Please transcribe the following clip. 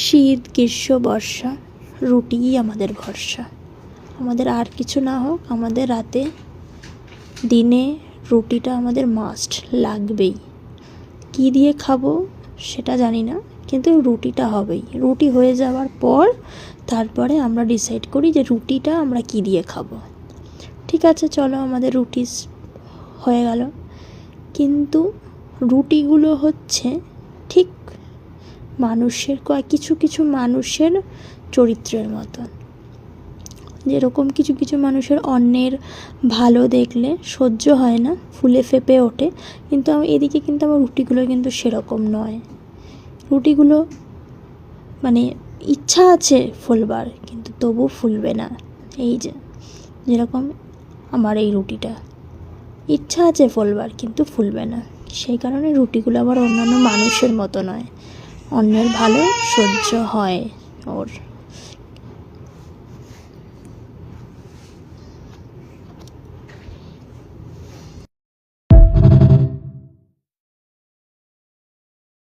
শীত, গ্রীষ্ম, বর্ষা, রুটিই আমাদের ভরসা। আমাদের আর কিছু না হোক, আমাদের রাতে দিনে রুটিটা আমাদের মাস্ট লাগবেই। কী দিয়ে খাবো সেটা জানি না, কিন্তু রুটিটা হবেই। রুটি হয়ে যাওয়ার পর তারপরে আমরা ডিসাইড করি যে রুটিটা আমরা কী দিয়ে খাবো। ঠিক আছে, চলো আমাদের রুটি হয়ে গেল, কিন্তু রুটিগুলো হচ্ছে ঠিক মানুষের কিছু কিছু মানুষের চরিত্রের মতন। যেরকম কিছু কিছু মানুষের অন্যের ভালো দেখলে সহ্য হয় না, ফুলে ফেঁপে ওঠে, কিন্তু এদিকে কিন্তু আমার রুটিগুলো কিন্তু সেরকম নয়। রুটিগুলো মানে ইচ্ছা আছে ফুলবার, কিন্তু তবু ফুলবে না। এই যেরকম আমার এই রুটিটা ইচ্ছা আছে ফুলবার, কিন্তু ফুলবে না। সেই কারণে রুটিগুলো আবার অন্যান্য মানুষের মতো নয়, অন্যের ভালো সহ্য হয় ওর।